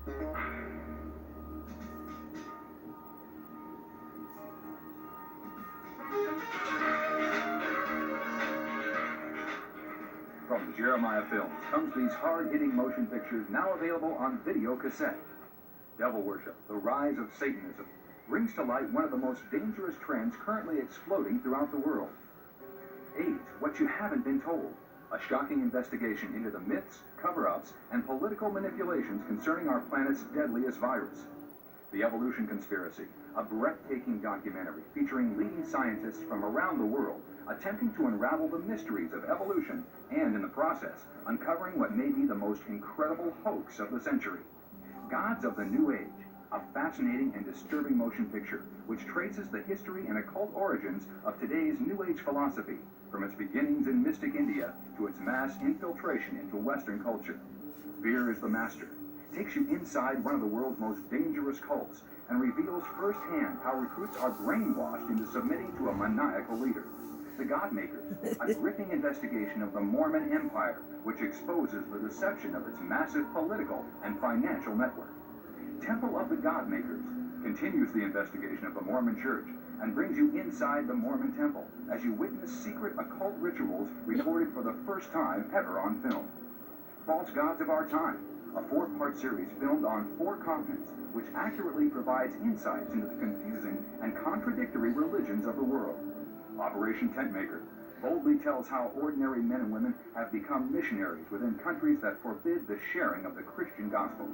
From Jeremiah Films comes these hard-hitting motion pictures now available on video cassette. Devil worship, the rise of Satanism, brings to light one of the most dangerous trends currently exploding throughout the world. AIDS, What You Haven't Been Told, a shocking investigation into the myths, cover-ups, and political manipulations concerning our planet's deadliest virus. The Evolution Conspiracy, a breathtaking documentary featuring leading scientists from around the world attempting to unravel the mysteries of evolution and, in the process, uncovering what may be the most incredible hoax of the century. Gods of the New Age, a fascinating and disturbing motion picture which traces the history and occult origins of today's New Age philosophy, from its beginnings in mystic India to its mass infiltration into Western culture. Fear is the Master takes you inside one of the world's most dangerous cults and reveals firsthand how recruits are brainwashed into submitting to a maniacal leader. The Godmakers, a gripping investigation of the Mormon Empire, which exposes the deception of its massive political and financial network. Temple of the Godmakers continues the investigation of the Mormon Church and brings you inside the Mormon Temple as you witness secret occult rituals recorded for the first time ever on film. False Gods of Our Time, a 4-part series filmed on 4 continents, which accurately provides insights into the confusing and contradictory religions of the world. Operation Tentmaker boldly tells how ordinary men and women have become missionaries within countries that forbid the sharing of the Christian gospel.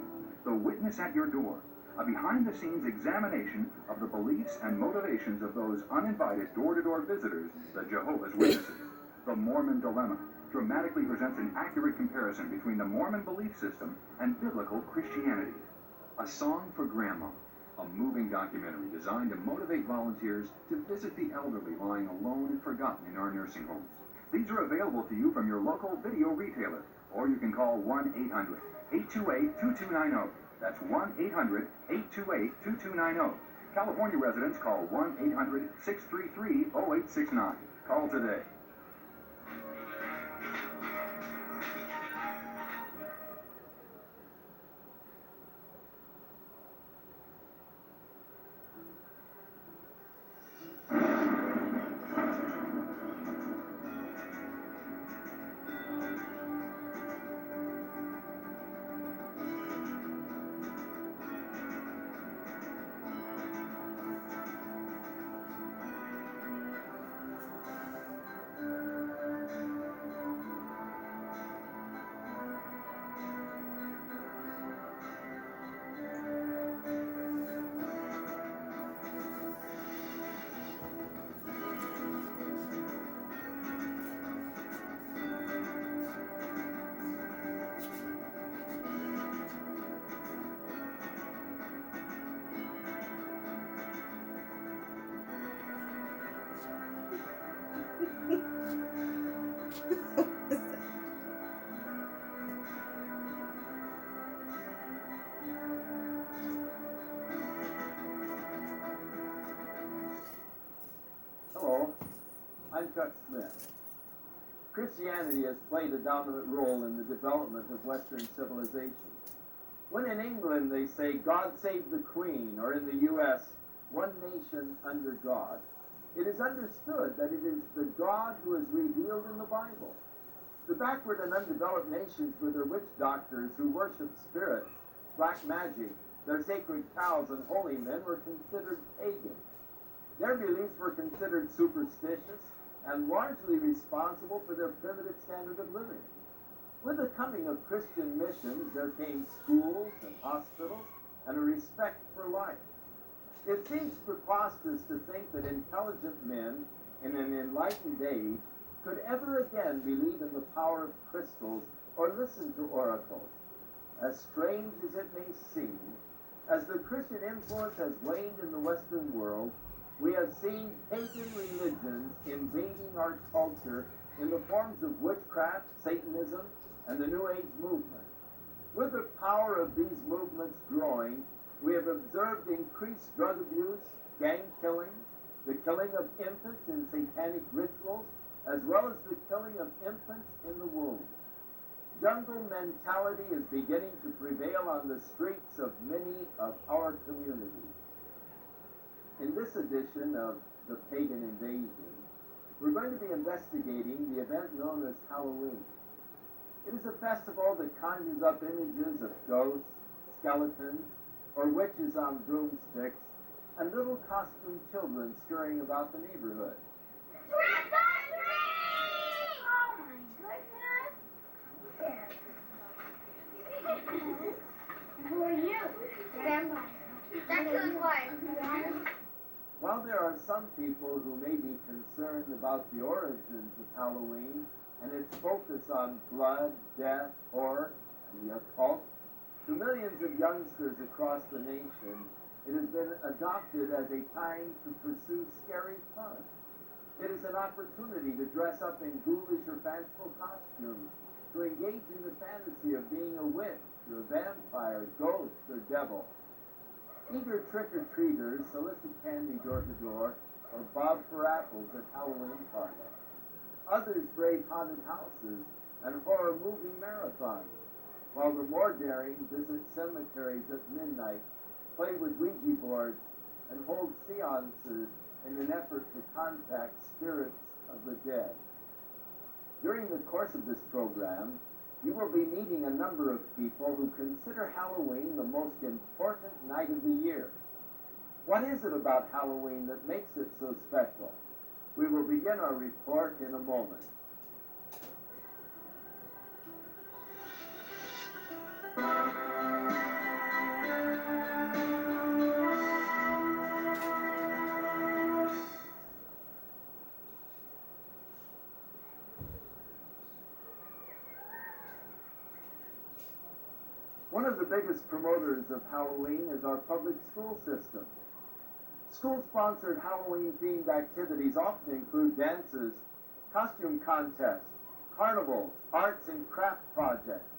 The Witness at Your Door, a behind-the-scenes examination of the beliefs and motivations of those uninvited door-to-door visitors, the Jehovah's Witnesses. The Mormon Dilemma dramatically presents an accurate comparison between the Mormon belief system and biblical Christianity. A Song for Grandma, a moving documentary designed to motivate volunteers to visit the elderly lying alone and forgotten in our nursing homes. These are available to you from your local video retailer, or you can call 1-800-828-2290. That's 1-800-828-2290. California residents call 1-800-633-0869. Call today. Hello, I'm Chuck Smith. Christianity has played a dominant role in the development of Western civilization. When in England they say, God save the Queen, or in the U.S., one nation under God, it is understood that it is the God who is revealed in the Bible. The backward and undeveloped nations with their witch doctors who worship spirits, black magic, their sacred cows and holy men were considered pagan. Their beliefs were considered superstitious and largely responsible for their primitive standard of living. With the coming of Christian missions, there came schools and hospitals and a respect for life. It seems preposterous to think that intelligent men in an enlightened age could ever again believe in the power of crystals or listen to oracles. As strange as it may seem, as the Christian influence has waned in the Western world, we have seen pagan religions invading our culture in the forms of witchcraft, Satanism, and the New Age movement. With the power of these movements growing, we have observed increased drug abuse, gang killings, the killing of infants in satanic rituals, as well as the killing of infants in the womb. Jungle mentality is beginning to prevail smile on the streets of many of our communities. In this edition of The Pagan Invasion, we're going to be investigating the event known as Halloween. It is a festival that conjures up images of ghosts, skeletons, or witches on broomsticks, and little costumed children scurrying about the neighborhood. Who are you? Grandma. That's who's what? While there are some people who may be concerned about the origins of Halloween and its focus on blood, death, horror, and the occult, to millions of youngsters across the nation, it has been adopted as a time to pursue scary fun. It is an opportunity to dress up in ghoulish or fanciful costumes, to engage in the fantasy of being a witch, or a vampire, ghost, or devil. Eager trick-or-treaters solicit candy door to door, or bob for apples at Halloween parties. Others brave haunted houses and horror movie marathons, while the more daring visit cemeteries at midnight, play with Ouija boards, and hold seances in an effort to contact spirits of the dead. During the course of this program, you will be meeting a number of people who consider Halloween the most important night of the year. What is it about Halloween that makes it so special? We will begin our report in a moment. One of the biggest promoters of Halloween is our public school system. School-sponsored Halloween-themed activities often include dances, costume contests, carnivals, arts and craft projects.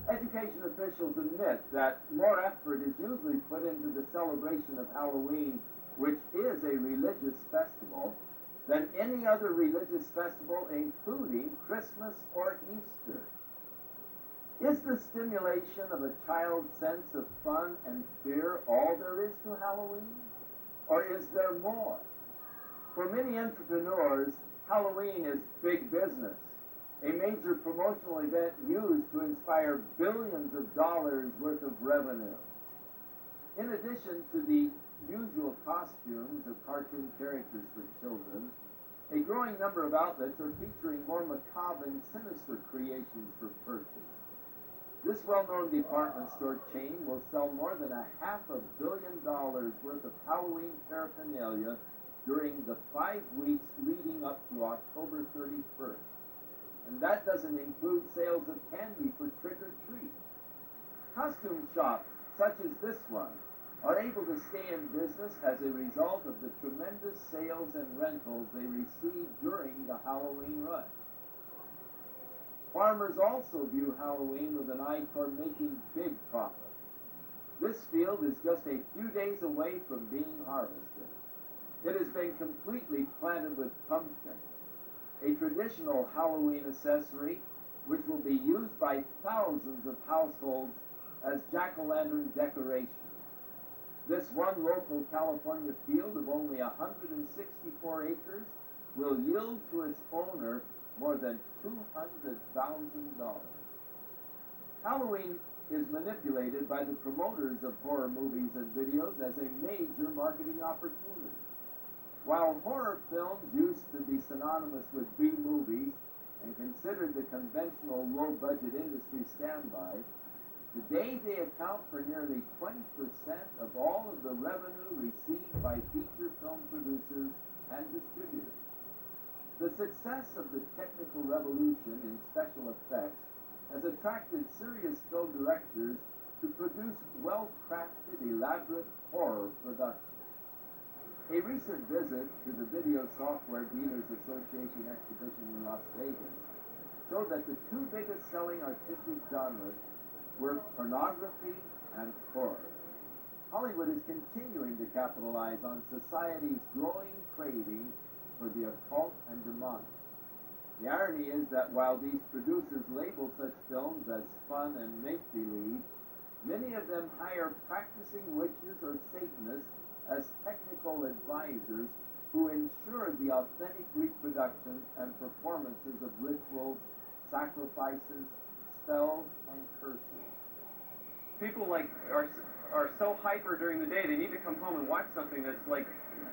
Education officials admit that more effort is usually put into the celebration of Halloween, which is a religious festival, than any other religious festival, including Christmas or Easter. Is the stimulation of a child's sense of fun and fear all there is to Halloween? Or is there more? For many entrepreneurs, Halloween is big business, a major promotional event used to inspire billions of dollars worth of revenue. In addition to the usual costumes of cartoon characters for children, a growing number of outlets are featuring more macabre and sinister creations for purchase. This well-known department store chain will sell more than $500 million worth of Halloween paraphernalia during the 5 weeks leading up to October 31st. And that doesn't include sales of candy for trick-or-treat. Costume shops, such as this one, are able to stay in business as a result of the tremendous sales and rentals they receive during the Halloween rush. Farmers also view Halloween with an eye toward making big profits. This field is just a few days away from being harvested. It has been completely planted with pumpkins, a traditional Halloween accessory which will be used by thousands of households as jack-o'-lantern decorations. This one local California field of only 164 acres will yield to its owner more than $200,000. Halloween is manipulated by the promoters of horror movies and videos as a major marketing opportunity. While horror films used to be synonymous with B-movies and considered the conventional low-budget industry standby, today they account for nearly 20% of all of the revenue received by feature film producers and distributors. The success of the technical revolution in special effects has attracted serious film directors to produce well-crafted, elaborate horror productions. A recent visit to the Video Software Dealers Association exhibition in Las Vegas showed that the two biggest selling artistic genres were pornography and horror. Hollywood is continuing to capitalize on society's growing craving for the occult and demonic. The irony is that while these producers label such films as fun and make-believe, many them hire practicing witches or Satanists as technical advisors who ensure the authentic reproductions and performances of rituals, sacrifices, spells, and curses. People are so hyper during the day, they need to come home and watch something that's like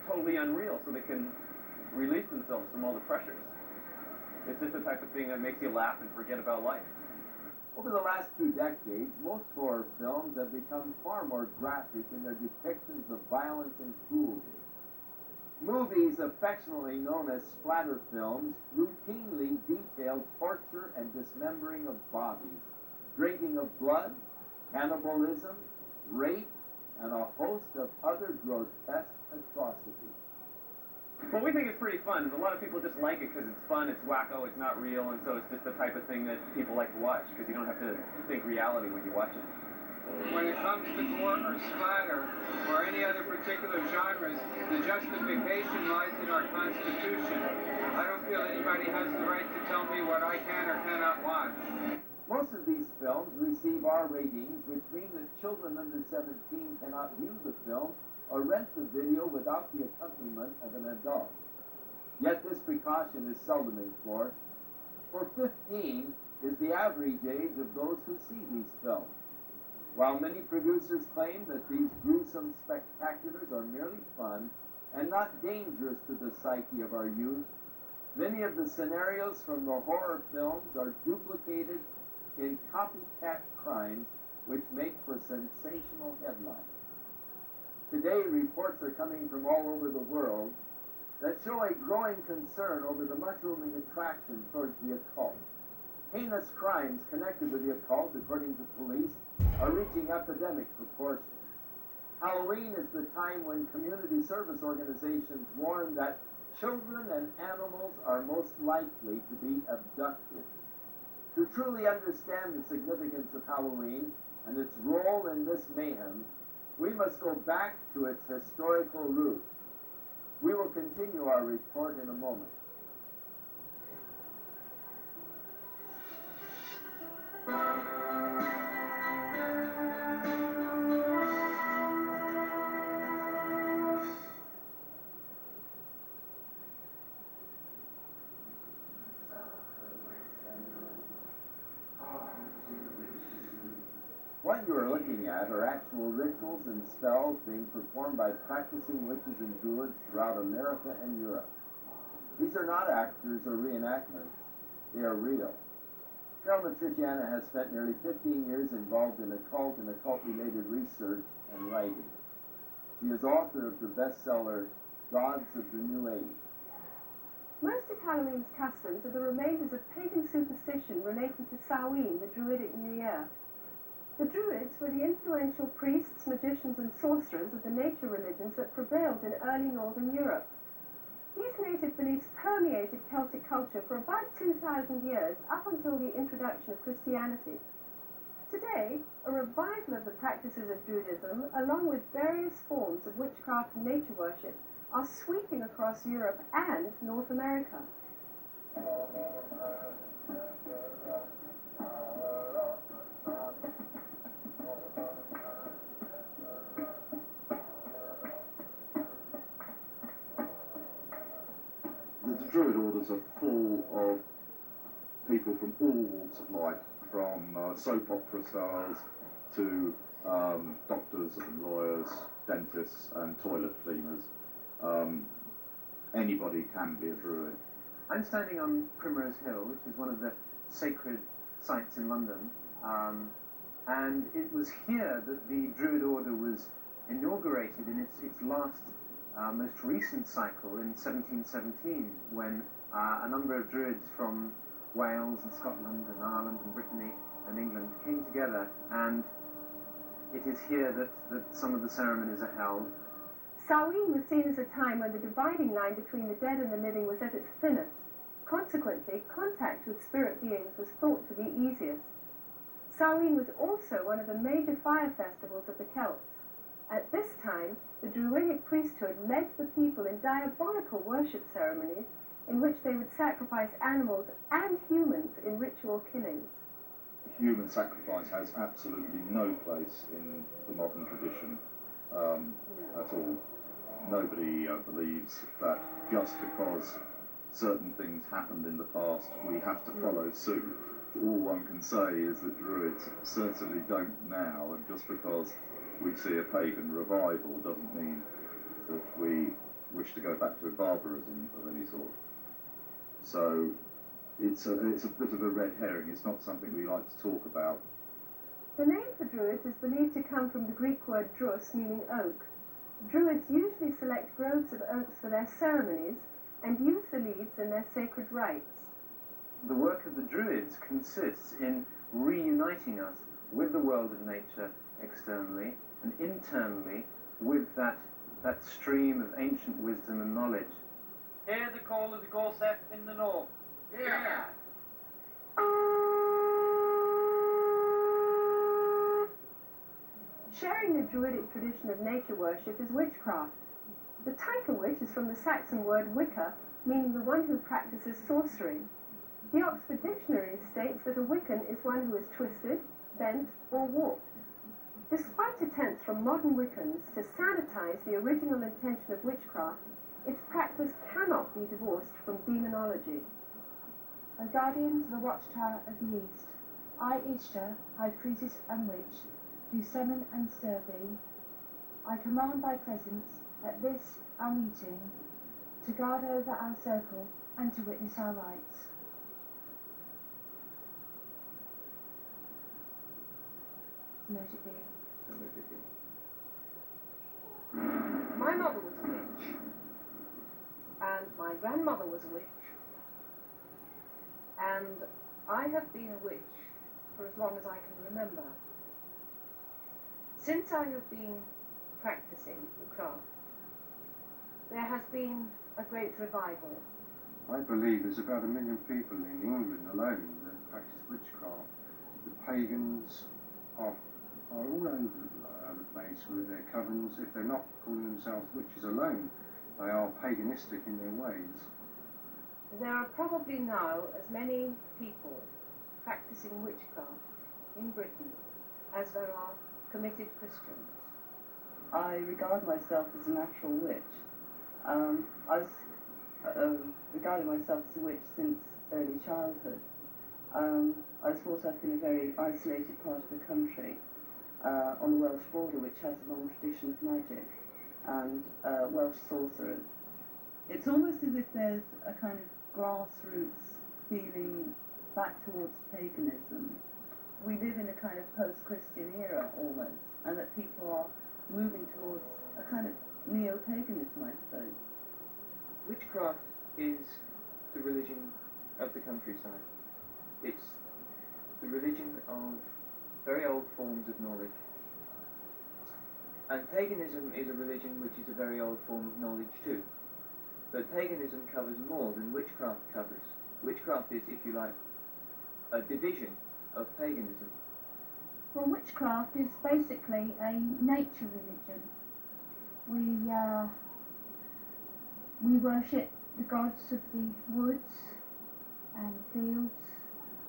totally unreal so they can release themselves from all the pressures. It's just the type of thing that makes you laugh and forget about life. Over the last 2 decades, most horror films have become far more graphic in their depictions of violence and cruelty. Movies affectionately known as splatter films routinely detail torture and dismembering of bodies, drinking of blood, cannibalism, rape, and a host of other grotesque atrocities. Well, we think it's pretty fun. A lot of people just like it because it's fun, it's wacko, it's not real, and so it's just the type of thing that people like to watch because you don't have to think reality when you watch it. When it comes to gore or splatter or any other particular genres, the justification lies in our Constitution. I don't feel anybody has the right to tell me what I can or cannot watch. Most of these films receive R ratings, which mean that children under 17 cannot view the film or rent the video without the accompaniment of an adult. Yet this precaution is seldom enforced, for 15 is the average age of those who see these films. While many producers claim that these gruesome spectaculars are merely fun and not dangerous to the psyche of our youth, many of the scenarios from the horror films are duplicated in copycat crimes which make for sensational headlines. Today, reports are coming from all over the world that show a growing concern over the mushrooming attraction towards the occult. Heinous crimes connected with the occult, according to police, are reaching epidemic proportions. Halloween is the time when community service organizations warn that children and animals are most likely to be abducted. To truly understand the significance of Halloween and its role in this mayhem, we must go back to its historical roots. We will continue our report in a moment. What you are looking at are actual rituals and spells being performed by practicing witches and druids throughout America and Europe. These are not actors or reenactments. They are real. Carol Matriciana has spent nearly 15 years involved in occult and occult-related research and writing. She is author of the bestseller, Gods of the New Age. Most of Halloween's customs are the remainders of pagan superstition relating to Samhain, the Druidic New Year. The Druids were the influential priests, magicians, and sorcerers of the nature religions that prevailed in early northern Europe. These native beliefs permeated Celtic culture for about 2,000 years, up until the introduction of Christianity. Today, a revival of the practices of Druidism, along with various forms of witchcraft and nature worship, are sweeping across Europe and North America. The Druid orders are full of people from all walks of life, from soap opera stars to doctors and lawyers, dentists and toilet cleaners. Anybody can be a Druid. I'm standing on Primrose Hill, which is one of the sacred sites in London, and it was here that the Druid Order was inaugurated in its last, most recent cycle in 1717, when a number of Druids from Wales and Scotland and Ireland and Brittany and England came together, and it is here that some of the ceremonies are held. Samhain was seen as a time when the dividing line between the dead and the living was at its thinnest. Consequently, contact with spirit beings was thought to be easiest. Samhain was also one of the major fire festivals of the Celts. At this time, the Druidic priesthood led the people in diabolical worship ceremonies in which they would sacrifice animals and humans in ritual killings. human sacrifice has absolutely no place in the modern tradition at all. Nobody believes that just because certain things happened in the past, we have to follow suit. All one can say is that Druids certainly don't now, and just because we see a pagan revival doesn't mean that we wish to go back to barbarism of any sort. So it's a bit of a red herring. It's not something we like to talk about. The name for Druids is believed to come from the Greek word drus, meaning oak. Druids usually select groves of oaks for their ceremonies and use the leaves in their sacred rites. The work of the Druids consists in reuniting us with the world of nature externally and internally with that stream of ancient wisdom and knowledge. Hear the call of the Gorsef in the north. Yeah. Sharing the Druidic tradition of nature worship is witchcraft. The title witch is from the Saxon word wicca, meaning the one who practices sorcery. The Oxford Dictionary states that a Wiccan is one who is twisted, bent, or warped. Despite attempts from modern Wiccans to sanitize the original intention of witchcraft, its practice cannot be divorced from demonology. O guardian to the watchtower of the east, I, Ishtar, high priestess and witch, do summon and stir thee. I command thy presence at this our meeting, to guard over our circle and to witness our rites. So note it be. My mother was a witch, and my grandmother was a witch, and I have been a witch for as long as I can remember. Since I have been practicing the craft, there has been a great revival. I believe there's about 1 million people in England alone that practice witchcraft. The pagans are all over the place with their covens. If they're not calling themselves witches alone, they are paganistic in their ways. There are probably now as many people practicing witchcraft in Britain as there are committed Christians. I regard myself as a natural witch. I've regarded myself as a witch since early childhood. I was brought up in a very isolated part of the country, on the Welsh border, which has a long tradition of magic and Welsh sorcerers. It's almost as if there's a kind of grassroots feeling back towards paganism. We live in a kind of post-Christian era almost, and that people are moving towards a kind of neo-paganism, I suppose. Witchcraft is the religion of the countryside. It's the religion of very old forms of knowledge. And paganism is a religion which is a very old form of knowledge too. But paganism covers more than witchcraft covers. Witchcraft is, if you like, a division of paganism. Well, witchcraft is basically a nature religion. We worship the gods of the woods and fields.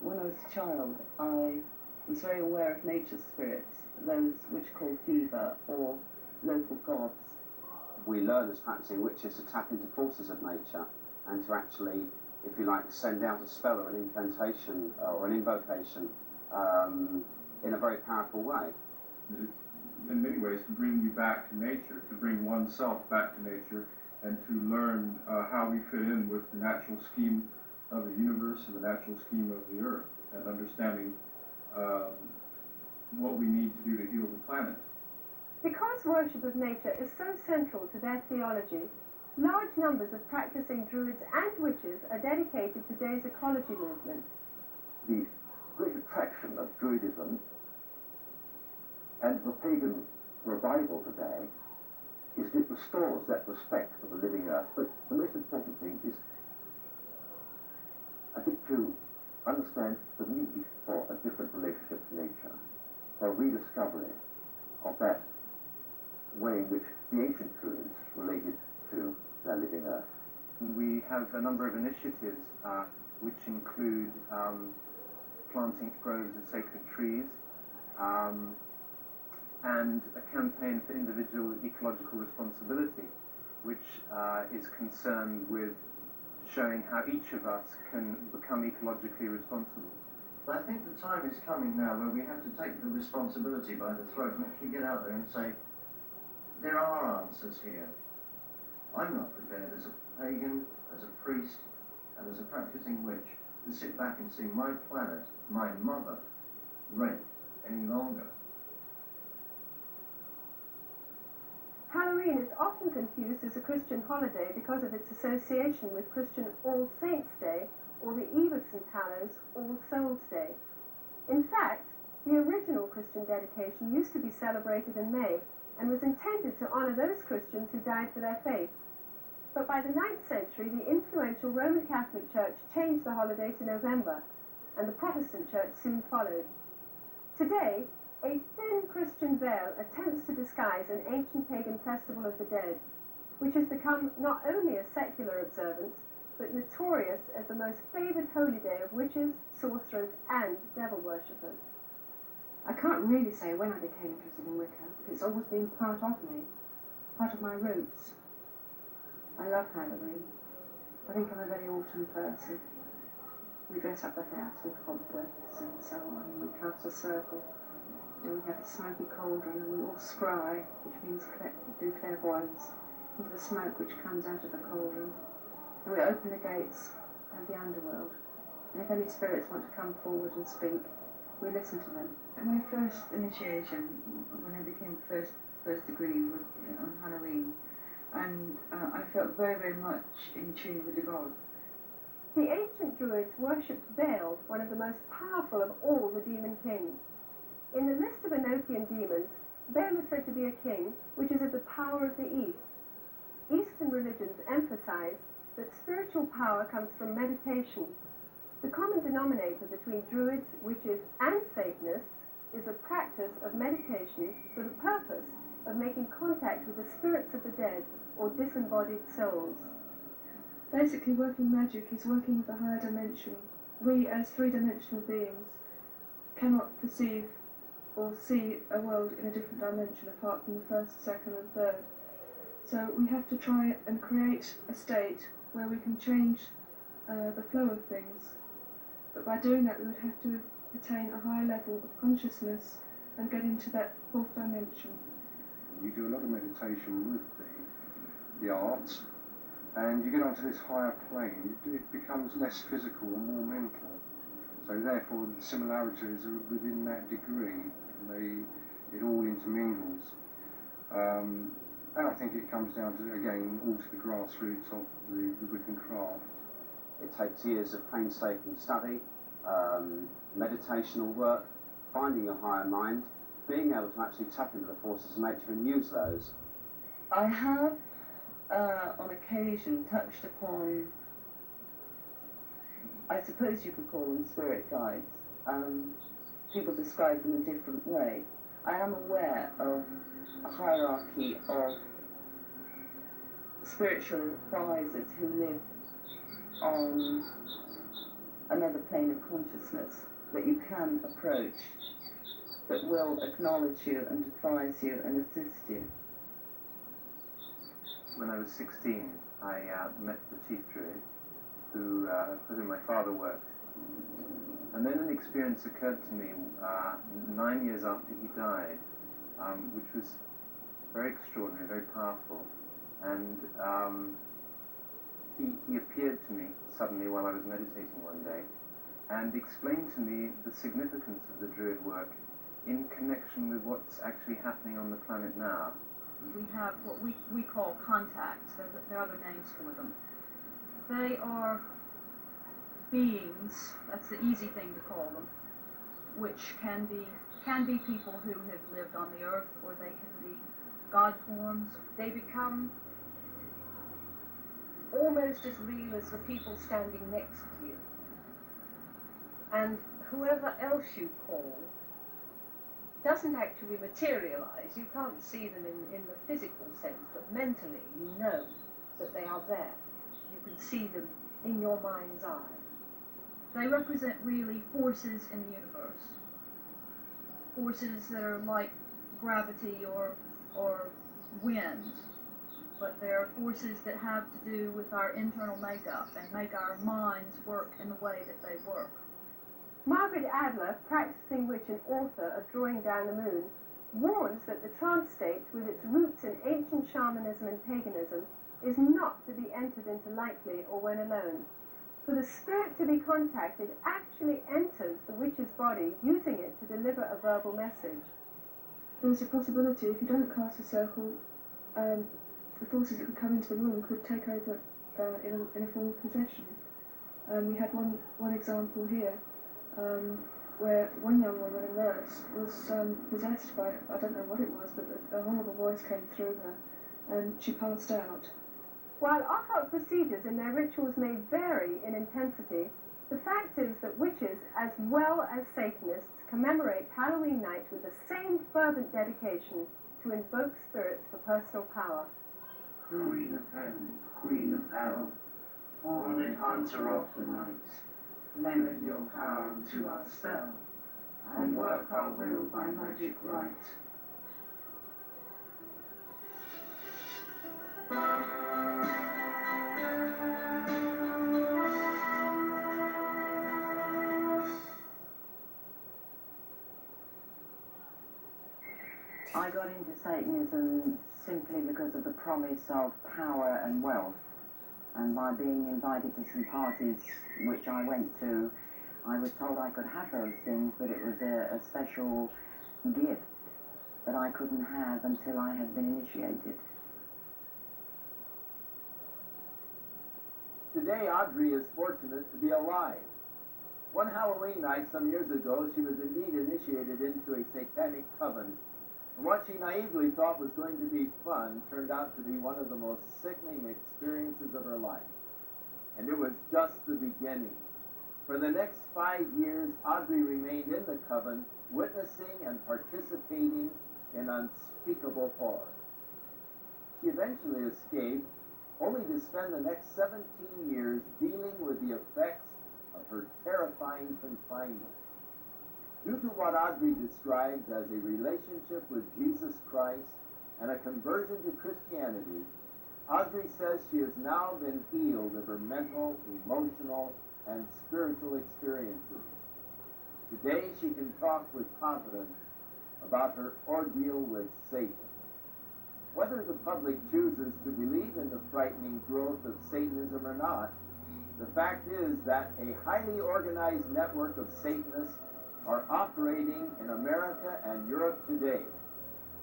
When I was a child, I was very aware of nature spirits, those which are called diva or local gods. We learn as practicing witches to tap into forces of nature and to actually, if you like, send out a spell or an incantation or an invocation in a very powerful way. It's in many ways to bring you back to nature, to bring oneself back to nature, and to learn how we fit in with the natural scheme of the universe and the natural scheme of the earth, and understanding what we need to do to heal the planet. Because worship of nature is so central to their theology, large numbers of practicing Druids and witches are dedicated to today's ecology movement. The great attraction of Druidism and the pagan revival today is that it restores that respect for the living earth. But the most important thing is, I think, to understand the need for a different relationship to nature, for a rediscovery of that way in which the ancient Druids related to their living earth. We have a number of initiatives which include planting groves of sacred trees, and a campaign for individual ecological responsibility, which is concerned with showing how each of us can become ecologically responsible. But I think the time is coming now where we have to take the responsibility by the throat and actually get out there and say, there are answers here. I'm not prepared as a pagan, as a priest, and as a practicing witch to sit back and see my planet, my mother, rent any longer. Halloween is often confused as a Christian holiday because of its association with Christian All Saints' Day or the Eve of St. Hallows, All Souls' Day. In fact, the original Christian dedication used to be celebrated in May and was intended to honour those Christians who died for their faith. But by the 9th century, the influential Roman Catholic Church changed the holiday to November, and the Protestant Church soon followed. Today, a thin Christian veil attempts to disguise an ancient pagan festival of the dead, which has become not only a secular observance, but notorious as the most favoured holy day of witches, sorcerers, and devil worshippers. I can't really say when I became interested in Wicca, but it's always been part of me, part of my roots. I love Halloween. I think I'm a very autumn person. We dress up the house with cobwebs and so on, and we cast a circle. And we have a smoky cauldron, and we all scry, which means do clairvoyance, into the smoke which comes out of the cauldron. And we open the gates of the underworld. And if any spirits want to come forward and speak, we listen to them. My first initiation, when I became first degree, was on Halloween, and I felt very, very much in tune with the god. The ancient Druids worshipped Baal, one of the most powerful of all the demon kings. In the list of Enochian demons, Baal is said to be a king which is of the power of the East. Eastern religions emphasize that spiritual power comes from meditation. The common denominator between Druids, witches, and Satanists is the practice of meditation for the purpose of making contact with the spirits of the dead or disembodied souls. Basically, working magic is working with a higher dimension. We, as three-dimensional beings, cannot perceive or see a world in a different dimension apart from the first, second, and third. So we have to try and create a state where we can change the flow of things. But by doing that, we would have to attain a higher level of consciousness and get into that fourth dimension. You do a lot of meditation with the arts, and you get onto this higher plane. It becomes less physical and more mental. So therefore, the similarities are within that degree. It all intermingles. And I think it comes down to, again, all to the grassroots of the Wiccan craft. It takes years of painstaking study, meditational work, finding your higher mind, being able to actually tap into the forces of nature and use those. I have, on occasion, touched upon, I suppose you could call them spirit guides. People describe them a different way. I am aware of a hierarchy of spiritual advisors who live on another plane of consciousness that you can approach, that will acknowledge you and advise you and assist you. When I was 16, I met the chief druid, for whom my father worked. And then an experience occurred to me 9 years after he died, which was very extraordinary, very powerful. And he appeared to me suddenly while I was meditating one day and explained to me the significance of the druid work in connection with what's actually happening on the planet now. We have what we call contacts. There are other names for them. They are beings, that's the easy thing to call them, which can be people who have lived on the earth, or they can be god forms. They become almost as real as the people standing next to you. And whoever else you call doesn't actually materialize. You can't see them in the physical sense, but mentally you know that they are there. You can see them in your mind's eye. they represent really forces in the universe. Forces that are like gravity or wind, but they're forces that have to do with our internal makeup and make our minds work in the way that they work. Margaret Adler, practicing witch and author of Drawing Down the Moon, warns that the trance state, with its roots in ancient shamanism and paganism, is not to be entered into lightly or when alone. For the spirit to be contacted actually enters the witch's body, using it to deliver a verbal message. There's a possibility if you don't cast a circle, the forces that could come into the room could take over in a form of possession. We had one example here where one young woman, a nurse, was possessed by, I don't know what it was, but a horrible voice came through her and she passed out. While occult procedures in their rituals may vary in intensity, the fact is that witches, as well as Satanists, commemorate Halloween night with the same fervent dedication to invoke spirits for personal power. Queen of heaven, Queen of hell, horned hunter of the night, lend your power to our spell, and work our will by magic right. I got into Satanism simply because of the promise of power and wealth, and by being invited to some parties which I went to, I was told I could have those things, but it was a special gift that I couldn't have until I had been initiated. Today, Audrey is fortunate to be alive. One Halloween night some years ago, she was indeed initiated into a satanic coven. And what she naively thought was going to be fun turned out to be one of the most sickening experiences of her life. And it was just the beginning. For the next 5 years, Audrey remained in the coven, witnessing and participating in unspeakable horror. She eventually escaped, only to spend the next 17 years dealing with the effects of her terrifying confinement. Due to what Audrey describes as a relationship with Jesus Christ and a conversion to Christianity, Audrey says she has now been healed of her mental, emotional, and spiritual experiences. Today she can talk with confidence about her ordeal with Satan. Whether the public chooses to believe in the frightening growth of Satanism or not, the fact is that a highly organized network of Satanists are operating in America and Europe today.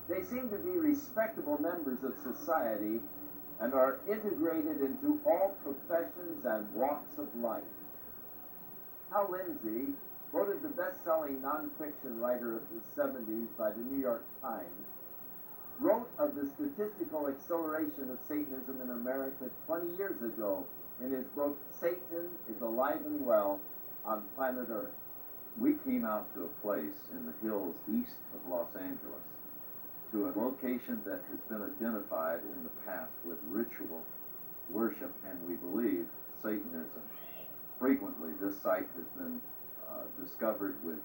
They seem to be respectable members of society and are integrated into all professions and walks of life. Hal Lindsey, voted the best-selling nonfiction writer of the 70s by the New York Times, wrote of the statistical acceleration of Satanism in America 20 years ago in his book, Satan is Alive and Well on Planet Earth. We came out to a place in the hills east of Los Angeles, to a location that has been identified in the past with ritual worship, and we believe Satanism. Frequently, this site has been discovered with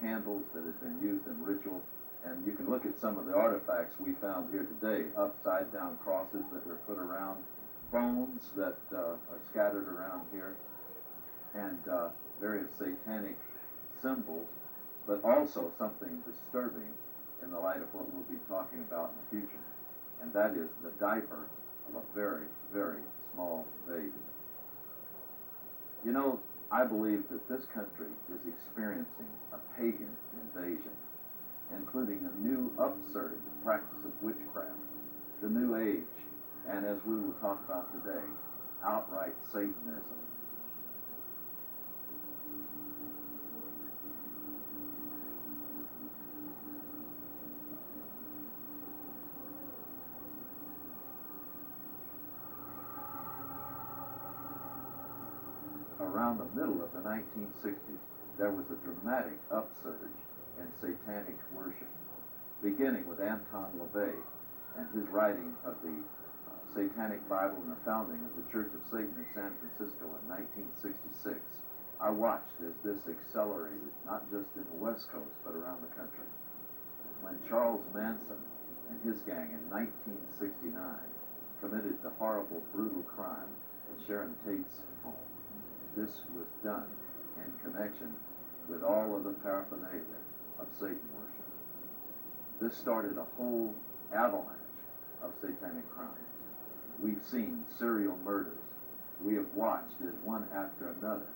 candles that have been used in ritual, and you can look at some of the artifacts we found here today, upside-down crosses that were put around, bones that are scattered around here, and various satanic symbols, but also something disturbing in the light of what we'll be talking about in the future, and that is the diaper of a very, very small baby. You know, I believe that this country is experiencing a pagan invasion, including a new upsurge of practice of witchcraft, the New Age, and as we will talk about today, outright Satanism. Around the middle of the 1960s, there was a dramatic upsurge in satanic worship, beginning with Anton LaVey and his writing of the Satanic Bible and the founding of the Church of Satan in San Francisco in 1966. I watched as this accelerated, not just in the West Coast, but around the country. When Charles Manson and his gang in 1969 committed the horrible, brutal crime at Sharon Tate's home, this was done in connection with all of the paraphernalia of Satan worship. This started a whole avalanche of satanic crimes. We've seen serial murders. We have watched as one after another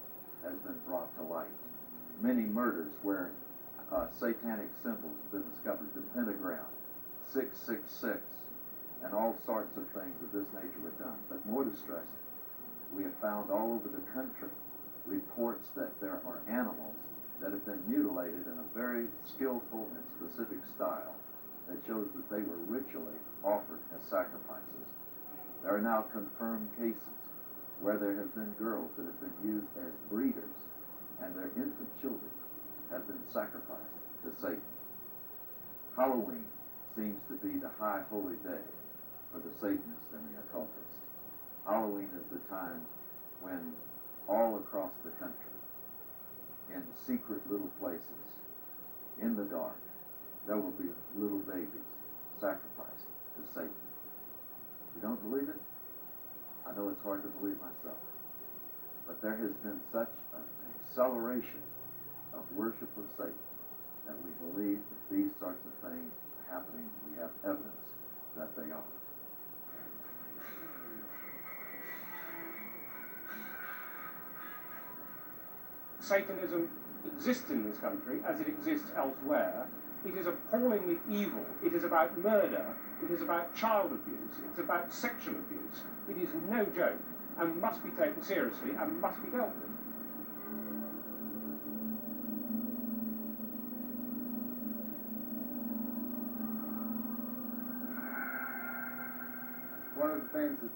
has been brought to light. Many murders where satanic symbols have been discovered, the pentagram, 666, and all sorts of things of this nature were done. But more distressing, we have found all over the country reports that there are animals that have been mutilated in a very skillful and specific style that shows that they were ritually offered as sacrifices. There are now confirmed cases where there have been girls that have been used as breeders and their infant children have been sacrificed to Satan. Halloween seems to be the high holy day for the Satanist and the occultist. Halloween is the time when all across the country, in secret little places, in the dark, there will be little babies sacrificed to Satan. You don't believe it? I know it's hard to believe myself. But there has been such an acceleration of worship of Satan that we believe that these sorts of things are happening. We have evidence that they are. Satanism exists in this country as it exists elsewhere. It is appallingly evil. It is about murder. It is about child abuse. It's about sexual abuse. It is no joke and must be taken seriously and must be dealt with. One of the things that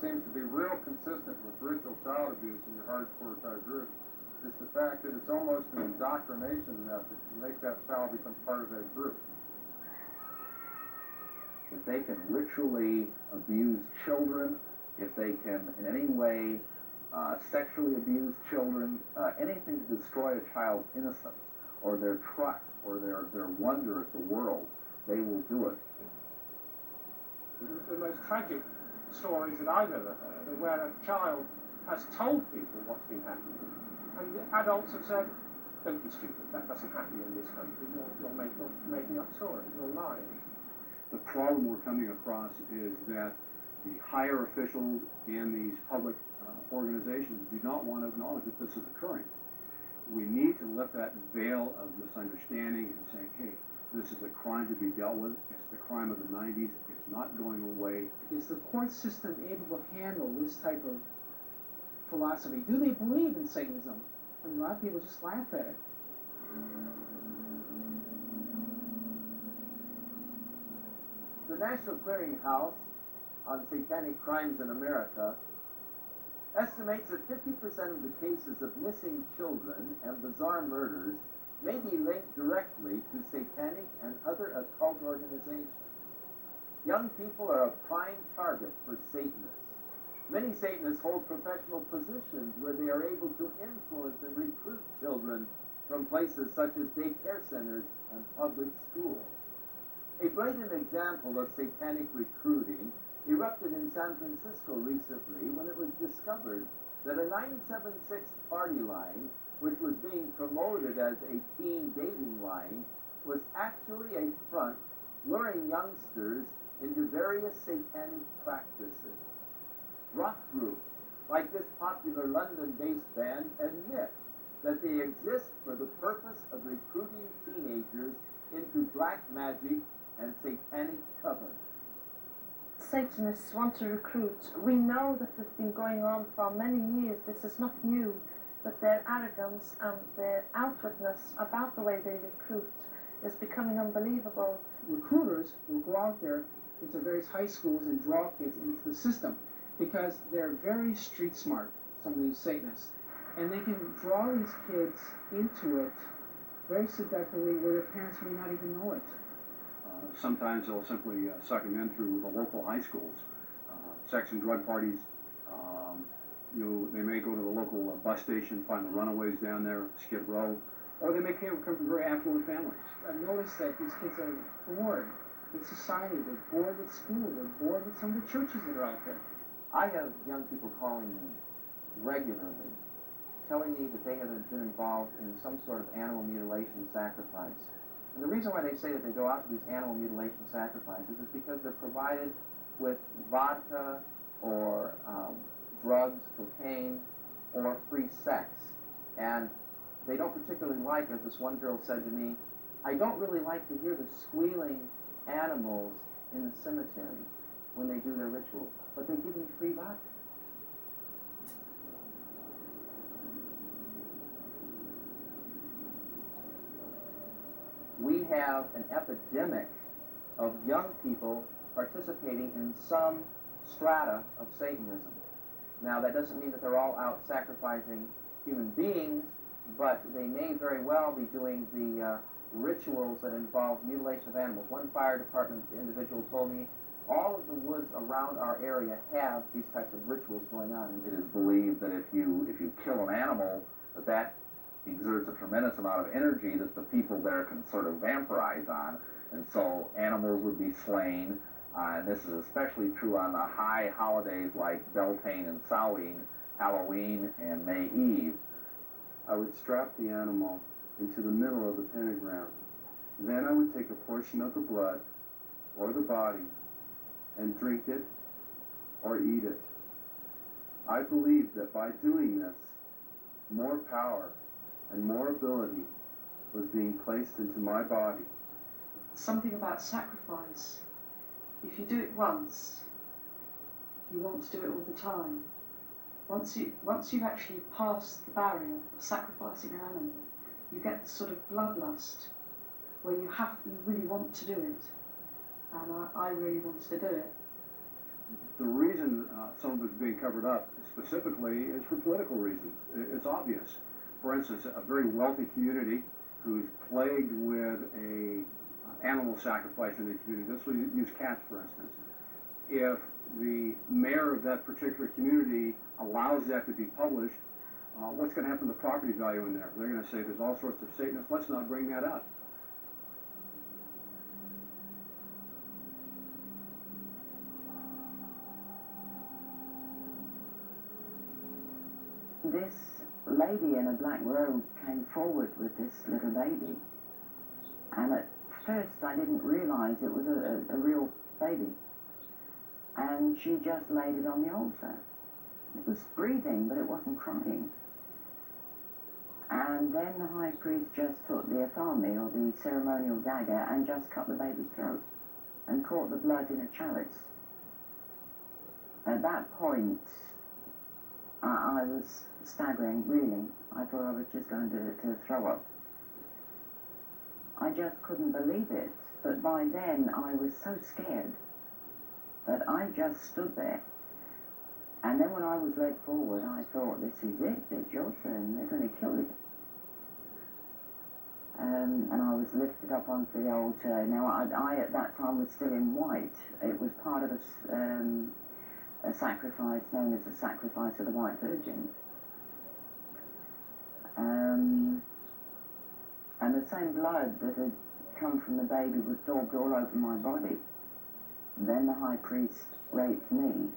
seems to be real consistent with ritual child abuse in your hardcore type group is the fact that it's almost an indoctrination method to make that child become part of that group. If they can ritually abuse children, if they can in any way sexually abuse children, anything to destroy a child's innocence or their trust or their wonder at the world, they will do it. The most tragic stories that I've ever heard are where a child has told people what's been happening, and the adults have said, don't be stupid, that doesn't happen in this country, you're making up stories, you're lying. The problem we're coming across is that the higher officials in these public organizations do not want to acknowledge that this is occurring. We need to lift that veil of misunderstanding and say, hey, this is a crime to be dealt with. It's the crime of the 90s. It's not going away. Is the court system able to handle this type of philosophy? Do they believe in Satanism? I mean, a lot of people just laugh at it. The National Clearinghouse on Satanic Crimes in America estimates that 50% of the cases of missing children and bizarre murders may be linked directly to satanic and other occult organizations. Young people are a prime target for Satanists. Many Satanists hold professional positions where they are able to influence and recruit children from places such as daycare centers and public schools. A blatant example of satanic recruiting erupted in San Francisco recently when it was discovered that a 976 party line, which was being promoted as a teen dating line, was actually a front luring youngsters into various satanic practices. Rock groups like this popular London-based band admit that they exist for the purpose of recruiting teenagers into black magic and satanic coven. Satanists want to recruit. We know that it's been going on for many years. This is not new, but their arrogance and their outwardness about the way they recruit is becoming unbelievable. Recruiters will go out there into various high schools and draw kids into the system because they're very street smart, some of these Satanists, and they can draw these kids into it very seductively where their parents may not even know it. Sometimes they'll simply suck them in through the local high schools. Sex and drug parties They may go to the local bus station, find the runaways down there, Skid Row, or they may come from very affluent families. I've noticed that these kids are bored with society, they're bored with school, they're bored with some of the churches that are out there. I have young people calling me regularly, telling me that they have been involved in some sort of animal mutilation sacrifice. And the reason why they say that they go out to these animal mutilation sacrifices is because they're provided with vodka or drugs, cocaine, or free sex. And they don't particularly like, as this one girl said to me, I don't really like to hear the squealing animals in the cemeteries when they do their rituals, but they give me free vodka. We have an epidemic of young people participating in some strata of Satanism. Now, that doesn't mean that they're all out sacrificing human beings, but they may very well be doing the rituals that involve mutilation of animals. One fire department individual told me all of the woods around our area have these types of rituals going on. It is believed that if you kill an animal, that exerts a tremendous amount of energy that the people there can sort of vampirize on, and so animals would be slain. And this is especially true on the high holidays like Beltane and Samhain, Halloween, and May Eve. I would strap the animal into the middle of the pentagram. Then I would take a portion of the blood or the body and drink it or eat it. I believe that by doing this, more power and more ability was being placed into my body. Something about sacrifice. If you do it once, you want to do it all the time. Once you've actually passed the barrier of sacrificing an animal, you get this sort of bloodlust where you really want to do it. And I really wanted to do it. The reason some of it's being covered up specifically is for political reasons. It's obvious. For instance, a very wealthy community who's plagued with a animal sacrifice in the community. This will use cats, for instance. If the mayor of that particular community allows that to be published, what's going to happen to the property value in there? They're going to say there's all sorts of Satanists. Let's not bring that up. This lady in a black robe came forward with this little baby, and at first I didn't realize it was a real baby, and she just laid it on the altar. It was breathing, but it wasn't crying. And then the high priest just took the athame, or the ceremonial dagger, and just cut the baby's throat and caught the blood in a chalice. At that point, I was staggering, reeling. I thought I was just going to throw up. I just couldn't believe it, but by then I was so scared that I just stood there. And then when I was led forward, I thought, this is it, it's your turn, they're going to kill you. And I was lifted up onto the altar. Now, I at that time was still in white. It was part of a sacrifice known as the Sacrifice of the White Virgin. And the same blood that had come from the baby was daubed all over my body. Then the high priest raped me